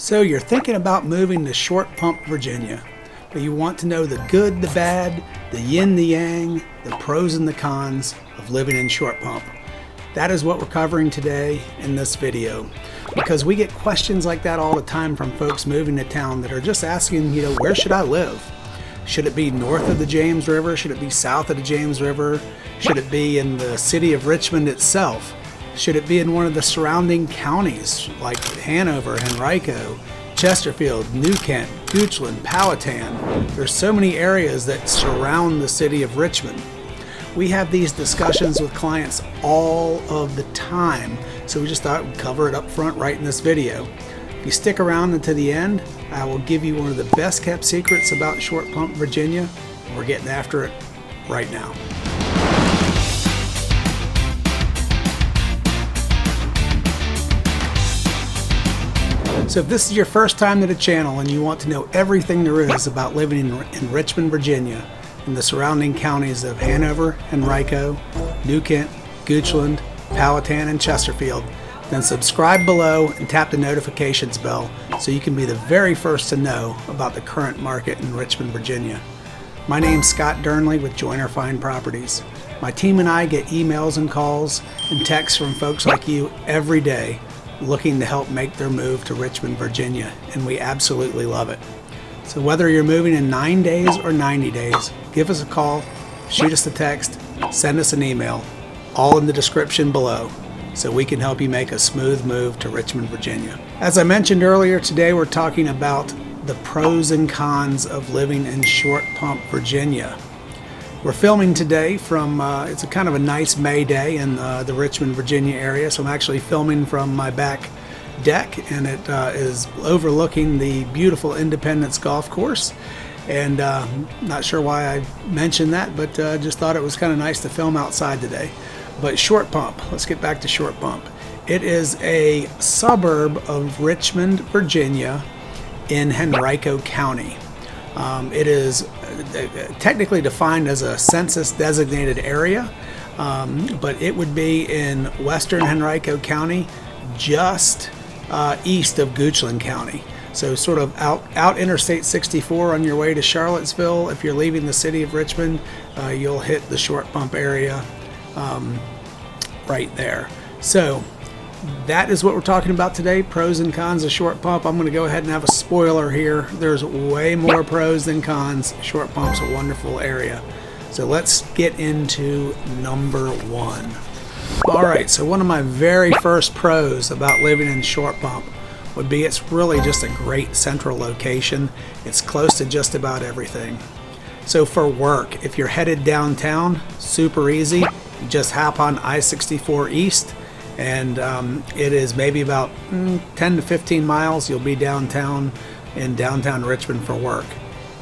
So you're thinking about moving to Short Pump, Virginia, but you want to know the good, the bad, the yin, the yang, the pros and the cons of living in Short Pump. That is what we're covering today in this video, because we get questions like that all the time from folks moving to town that are just asking, where should I live? Should it be north of the James River? Should it be south of the James River? Should it be in the city of Richmond itself? Should it be in one of the surrounding counties like Hanover, Henrico, Chesterfield, New Kent, Goochland, Powhatan? There's so many areas that surround the city of Richmond. We have these discussions with clients all of the time, so we just thought we'd cover it up front right in this video. If you stick around until the end, I will give you one of the best kept secrets about Short Pump, Virginia. We're getting after it right now. So if this is your first time to the channel and you want to know everything there is about living in Richmond, Virginia, and the surrounding counties of Hanover, Henrico, New Kent, Goochland, Powhatan, and Chesterfield, then subscribe below and tap the notifications bell so you can be the very first to know about the current market in Richmond, Virginia. My name's Scott Durnley with Joyner Fine Properties. My team and I get emails and calls and texts from folks like you every day looking to help make their move to Richmond, Virginia, and we absolutely love it. So whether you're moving in 9 days or 90 days, give us a call, shoot us a text, send us an email, all in the description below, so we can help you make a smooth move to Richmond, Virginia. As I mentioned earlier, today we're talking about the pros and cons of living in Short Pump, Virginia. We're filming today from, it's a kind of a nice May day in the Richmond, Virginia area, so I'm actually filming from my back deck, and it is overlooking the beautiful Independence Golf Course. And not sure why I mentioned that, but just thought it was kind of nice to film outside today. But Short Pump, let's get back to Short Pump. It is a suburb of Richmond, Virginia in Henrico County. It is technically defined as a census designated area, but it would be in western Henrico County, just east of Goochland County. So sort of out Interstate 64 on your way to Charlottesville. If you're leaving the city of Richmond, you'll hit the Short Pump area right there. So that is what we're talking about today, pros and cons of Short Pump. I'm going to go ahead and have a spoiler here. There's way more pros than cons. Short Pump's a wonderful area. So let's get into number one. All right, so one of my very first pros about living in Short Pump would be it's really just a great central location. It's close to just about everything. So for work, if you're headed downtown, super easy. You just hop on I-64 East, and it is maybe about 10 to 15 miles. You'll be downtown in downtown Richmond for work.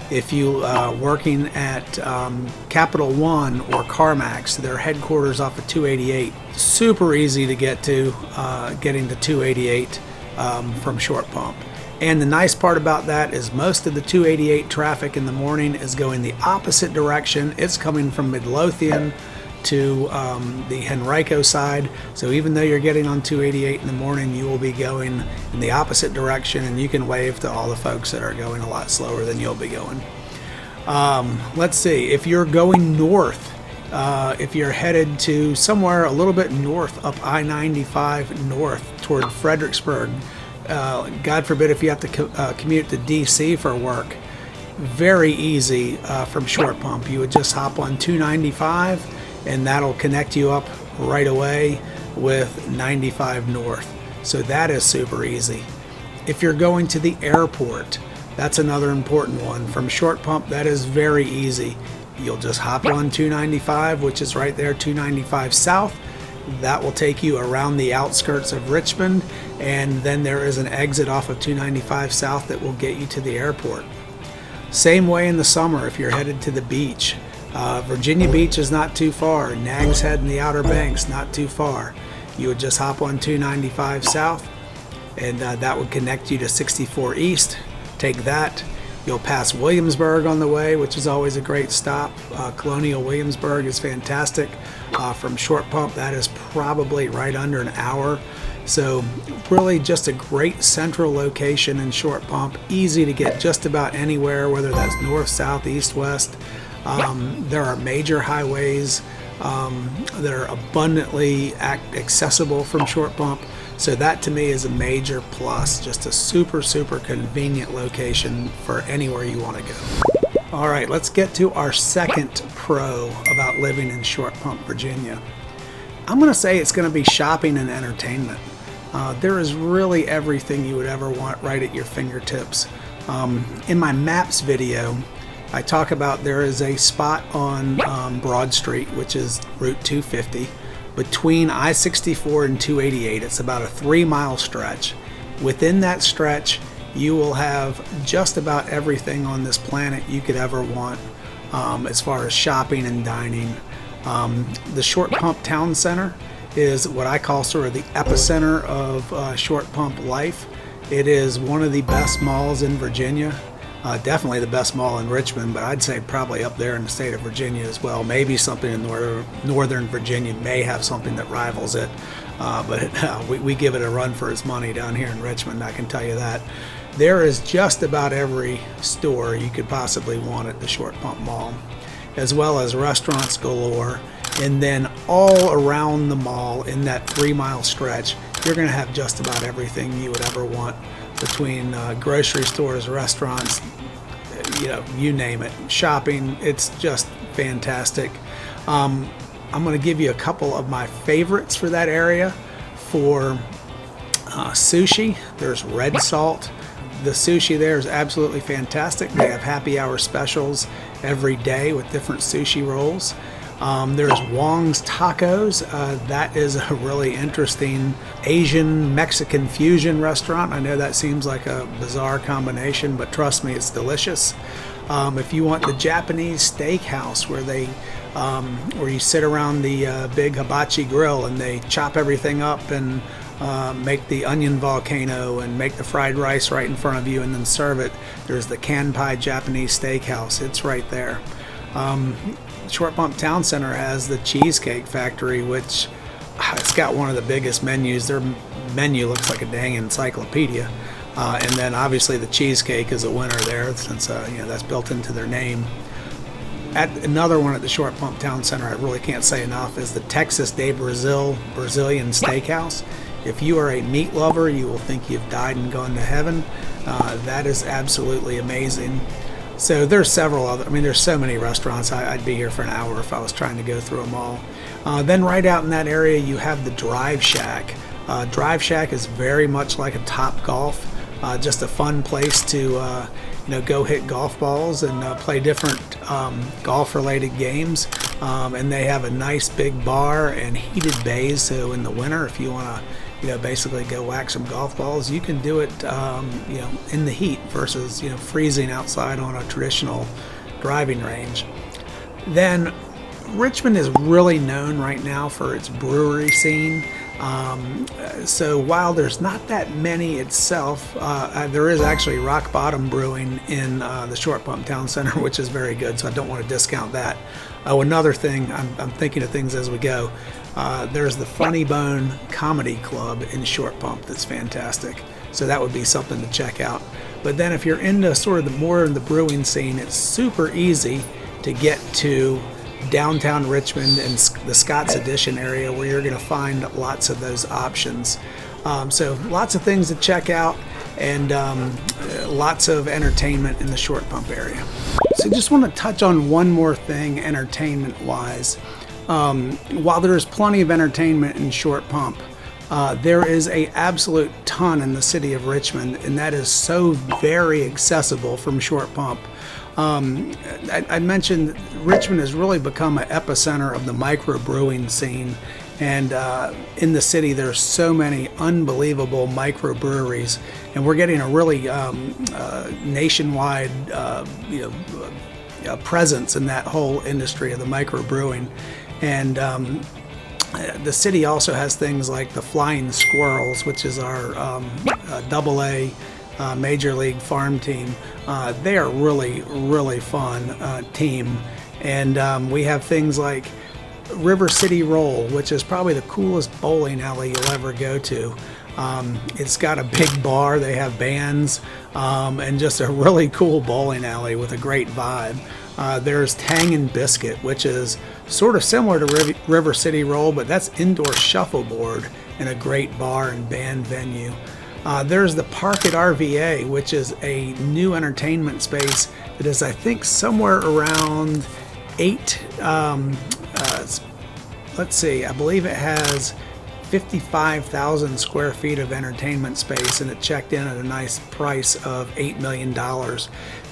If you are working at Capital One or CarMax, their headquarters off of 288, super easy to get to, getting to 288 from Short Pump. And the nice part about that is most of the 288 traffic in the morning is going the opposite direction. It's coming from Midlothian to the Henrico side. So even though you're getting on 288 in the morning, you will be going in the opposite direction, and you can wave to all the folks that are going a lot slower than you'll be going. Let's see, if you're going north, if you're headed to somewhere a little bit north up I-95 north toward Fredericksburg, God forbid if you have to commute to DC for work, very easy from Short Pump. You would just hop on 295 and that'll connect you up right away with 95 north. So that is super easy. If you're going to the airport, that's another important one. From Short Pump, that is very easy. You'll just hop on 295, which is right there, 295 south. That will take you around the outskirts of Richmond, and then there is an exit off of 295 south that will get you to the airport. Same way in the summer if you're headed to the beach. Virginia Beach is not too far. Nags Head and the Outer Banks, not too far. You would just hop on 295 south, and that would connect you to 64 East. Take that. You'll pass Williamsburg on the way, which is always a great stop. Colonial Williamsburg is fantastic. From Short Pump, that is probably right under an hour. So really just a great central location in Short Pump, easy to get just about anywhere, whether that's north, south, east, west. There are major highways that are abundantly accessible from Short Pump. So that to me is a major plus, just a super, super convenient location for anywhere you want to go. All right, let's get to our second pro about living in Short Pump, Virginia. I'm going to say it's going to be shopping and entertainment. There is really everything you would ever want right at your fingertips. In my maps video, I talk about there is a spot on Broad Street, which is Route 250, between I-64 and 288. It's about a 3-mile stretch. Within that stretch, you will have just about everything on this planet you could ever want as far as shopping and dining. The Short Pump Town Center is what I call sort of the epicenter of Short Pump life. It is one of the best malls in Virginia. Definitely the best mall in Richmond, but I'd say probably up there in the state of Virginia as well. Maybe something in northern Virginia may have something that rivals it, but we give it a run for its money down here in Richmond, I can tell you that. There is just about every store you could possibly want at the Short Pump Mall, as well as restaurants galore. And then all around the mall in that 3-mile stretch, you're going to have just about everything you would ever want, between grocery stores, restaurants, you name it, shopping. It's just fantastic. I'm going to give you a couple of my favorites for that area. For sushi, there's Red Salt. The sushi there is absolutely fantastic. They have happy hour specials every day with different sushi rolls. There's Wong's Tacos. That is a really interesting Asian Mexican fusion restaurant. I know that seems like a bizarre combination, but trust me, it's delicious. If you want the Japanese steakhouse where you sit around the big hibachi grill and they chop everything up and make the onion volcano and make the fried rice right in front of you and then serve it, there's the Kanpai Japanese Steakhouse. It's right there. Short Pump Town Center has the Cheesecake Factory, which it's got one of the biggest menus. Their menu looks like a dang encyclopedia. And then obviously the cheesecake is a winner there, since that's built into their name. Another one at the Short Pump Town Center I really can't say enough is the Texas de Brazil Brazilian Steakhouse. If you are a meat lover, you will think you've died and gone to heaven. That is absolutely amazing. So there's several other, there's so many restaurants. I'd be here for an hour if I was trying to go through them all. Then right out in that area, you have the Drive Shack. Drive Shack is very much like a Top Golf, just a fun place to go hit golf balls and play different golf-related games. And they have a nice big bar and heated bays. So in the winter, if you want to basically go whack some golf balls, you can do it, in the heat versus, freezing outside on a traditional driving range. Then Richmond is really known right now for its brewery scene. So while there's not that many itself, there is actually Rock Bottom Brewing in the Short Pump Town Center, which is very good, so I don't want to discount that. Another thing, I'm thinking of things as we go. There's the Funny Bone Comedy Club in Short Pump that's fantastic. So that would be something to check out. But then if you're into sort of more in the brewing scene, it's super easy to get to downtown Richmond and the Scott's Addition area, where you're going to find lots of those options. So lots of things to check out, and lots of entertainment in the Short Pump area. So just want to touch on one more thing entertainment-wise. While there is plenty of entertainment in Short Pump, there is an absolute ton in the city of Richmond, and that is so very accessible from Short Pump. I mentioned Richmond has really become an epicenter of the microbrewing scene, and in the city there's so many unbelievable microbreweries, and we're getting a really nationwide presence in that whole industry of the microbrewing. And the city also has things like the Flying Squirrels, which is our AA Major League farm team. They are really, really fun team. And we have things like River City Roll, which is probably the coolest bowling alley you'll ever go to. It's got a big bar, they have bands, and just a really cool bowling alley with a great vibe. There's Tang and Biscuit, which is sort of similar to River City Roll, but that's indoor shuffleboard and a great bar and band venue. There's the Park at RVA, which is a new entertainment space that is, I think, somewhere around let's see, I believe it has 55,000 square feet of entertainment space, and it checked in at a nice price of $8 million.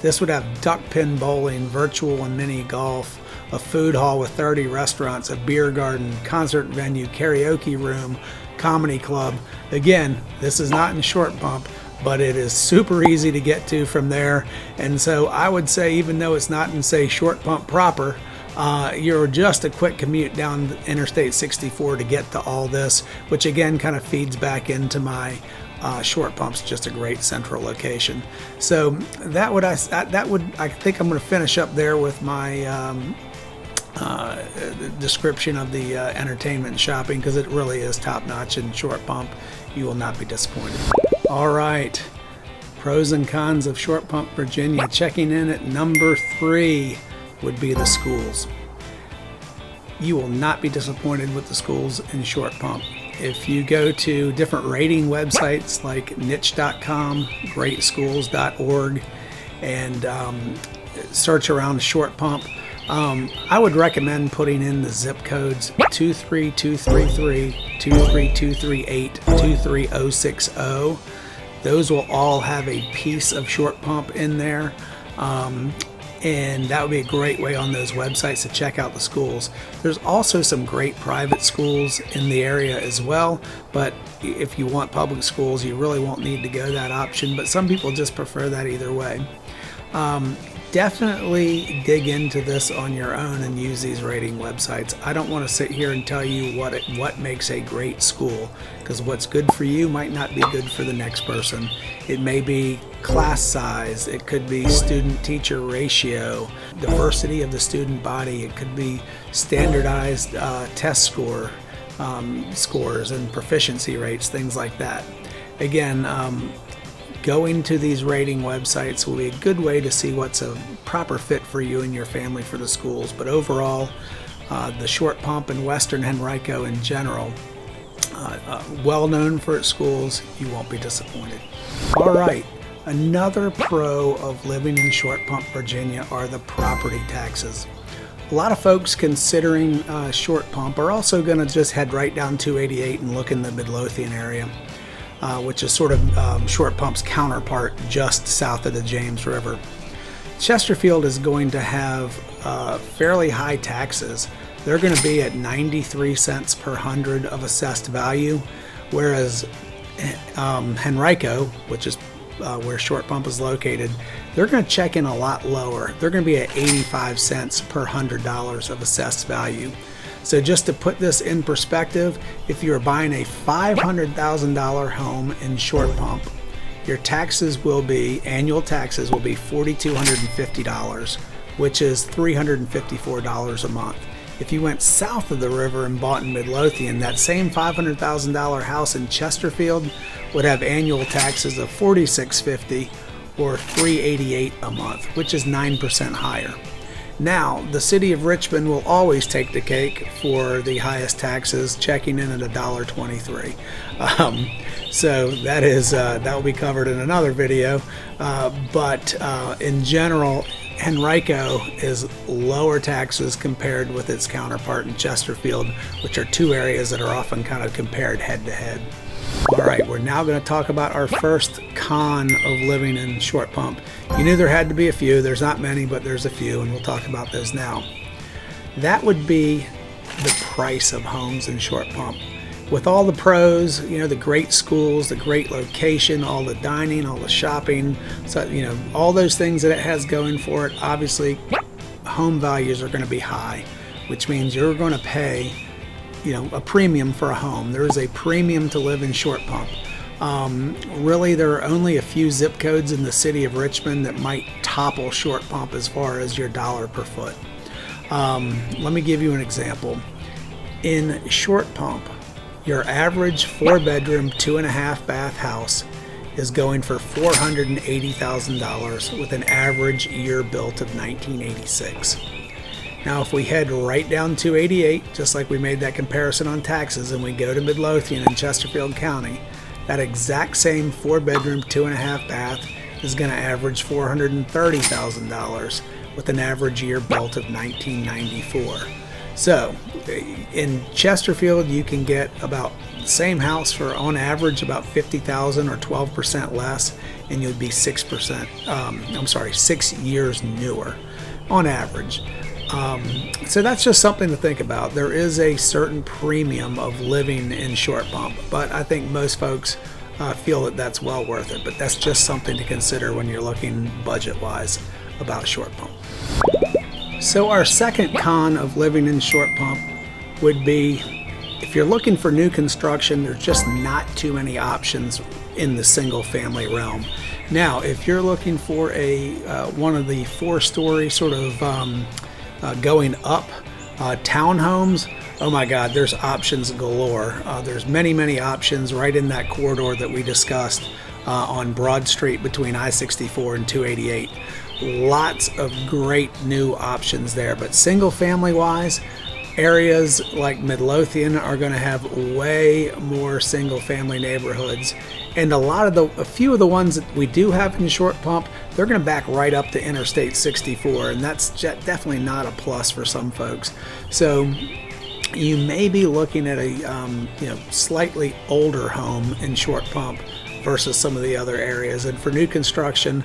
This would have duck pin bowling, virtual and mini golf, a food hall with 30 restaurants, a beer garden, concert venue, karaoke room, comedy club. Again, this is not in Short Pump, but it is super easy to get to from there. And so I would say, even though it's not in, say, Short Pump proper, you're just a quick commute down Interstate 64 to get to all this, which again kind of feeds back into my Short Pump's just a great central location. So I think I'm going to finish up there with my description of the entertainment and shopping, because it really is top notch in Short Pump. You will not be disappointed. All right, pros and cons of Short Pump, Virginia. Checking in at number 3 would be the schools. You will not be disappointed with the schools in Short Pump. If you go to different rating websites like niche.com, greatschools.org, and search around Short Pump, I would recommend putting in the zip codes 23233, 23238, 23060. Those will all have a piece of Short Pump in there. And that would be a great way on those websites to check out the schools. There's also some great private schools in the area as well, but if you want public schools, you really won't need to go that option, but some people just prefer that either way. Definitely dig into this on your own and use these rating websites. I don't want to sit here and tell you what makes a great school, because what's good for you might not be good for the next person. It may be class size, it could be student-teacher ratio, diversity of the student body, it could be standardized test scores and proficiency rates, things like that. Again, going to these rating websites will be a good way to see what's a proper fit for you and your family for the schools. But overall, the Short Pump and Western Henrico in general, well known for its schools, you won't be disappointed. All right, another pro of living in Short Pump, Virginia are the property taxes. A lot of folks considering Short Pump are also going to just head right down 288 and look in the Midlothian area, which is sort of Short Pump's counterpart just south of the James River. Chesterfield is going to have fairly high taxes. They're going to be at 93 cents per hundred of assessed value, whereas Henrico, which is where Short Pump is located, they're going to check in a lot lower. They're going to be at 85 cents per $100 of assessed value. So just to put this in perspective, if you're buying a $500,000 home in Short Pump, your annual taxes will be $4,250, which is $354 a month. If you went south of the river and bought in Midlothian, that same $500,000 house in Chesterfield would have annual taxes of $4,650 or $388 a month, which is 9% higher. Now, the city of Richmond will always take the cake for the highest taxes, checking in at $1.23. So that will be covered in another video. But in general, Henrico is lower taxes compared with its counterpart in Chesterfield, which are two areas that are often kind of compared head to head. All right, we're now going to talk about our first con of living in Short Pump. You knew there had to be a few. There's not many, but there's a few, and we'll talk about those now. That would be the price of homes in Short Pump. With all the pros, the great schools, the great location, all the dining, all the shopping, so all those things that it has going for it, obviously home values are going to be high, which means you're going to pay a premium for a home. There is a premium to live in Short Pump. Really, there are only a few zip codes in the city of Richmond that might topple Short Pump as far as your dollar per foot. Let me give you an example. In Short Pump, Your average 4-bedroom, 2.5-bath house is going for $480,000 with an average year built of 1986. Now, if we head right down 288, just like we made that comparison on taxes, and we go to Midlothian in Chesterfield County, that exact same 4-bedroom, 2.5-bath is going to average $430,000 with an average year built of 1994. So, in Chesterfield, you can get about the same house for, on average, about $50,000 or 12% less, and you'd be 6 years newer on average. So that's just something to think about. There is a certain premium of living in Short Pump, but I think most folks feel that that's well worth it. But that's just something to consider when you're looking budget-wise about Short Pump. So our second con of living in Short Pump would be, if you're looking for new construction, there's just not too many options in the single-family realm. Now, if you're looking for a one of the 4-story sort of going up townhomes, oh my God, there's options galore. There's many options right in that corridor that we discussed on Broad Street between I-64 and 288. Lots of great new options there, but single family wise, areas like Midlothian are going to have way more single family neighborhoods, and a few of the ones that we do have in Short Pump, they're going to back right up to Interstate 64, and that's definitely not a plus for some folks. So you may be looking at a slightly older home in Short Pump versus some of the other areas. And for new construction,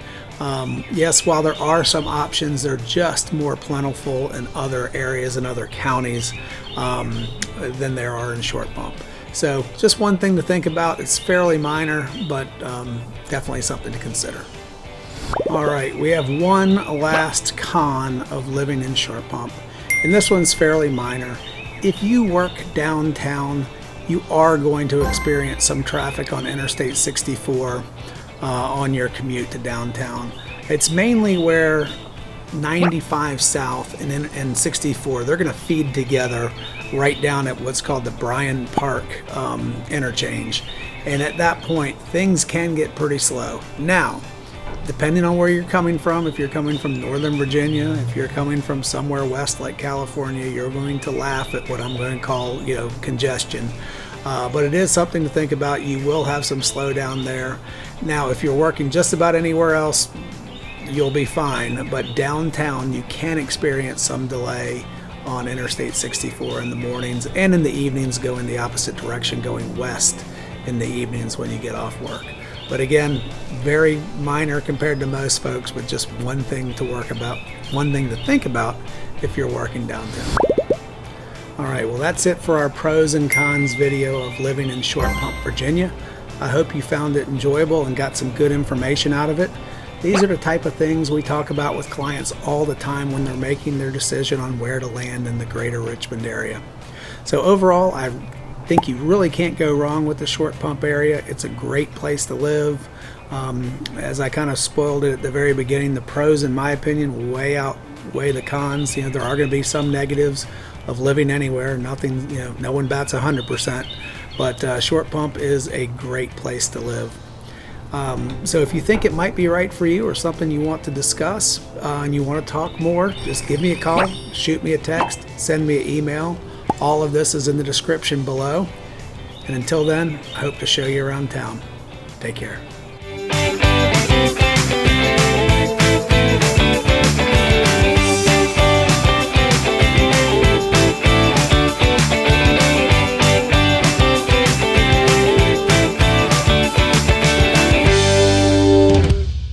yes, while there are some options, they're just more plentiful in other areas and other counties than there are in Short Pump. So just one thing to think about. It's fairly minor, but definitely something to consider. All right, we have one last con of living in Short Pump, and this one's fairly minor. If you work downtown, you are going to experience some traffic on Interstate 64 on your commute to downtown. It's mainly where 95 South and 64, they're going to feed together right down at what's called the Bryan Park interchange. And at that point, things can get pretty slow. Now, depending on where you're coming from, if you're coming from Northern Virginia, if you're coming from somewhere west like California, you're going to laugh at what I'm going to call, congestion. But it is something to think about. You will have some slowdown there. Now, if you're working just about anywhere else, you'll be fine. But downtown, you can experience some delay on Interstate 64 in the mornings, and in the evenings going the opposite direction, going west in the evenings when you get off work. But again, very minor compared to most folks, with just one thing to think about if you're working downtown. All right, well, that's it for our pros and cons video of living in Short Pump, Virginia. I hope you found it enjoyable and got some good information out of it. These are the type of things we talk about with clients all the time when they're making their decision on where to land in the greater Richmond area. So overall, I think you really can't go wrong with the Short Pump area. It's a great place to live. As I kind of spoiled it at the very beginning, the pros, in my opinion, way outweigh the cons. There are going to be some negatives of living anywhere. Nothing, no one bats 100%, but Short Pump is a great place to live. So if you think it might be right for you or something you want to discuss and you want to talk more, just give me a call, shoot me a text, send me an email. All of this is in the description below. And until then, I hope to show you around town. Take care.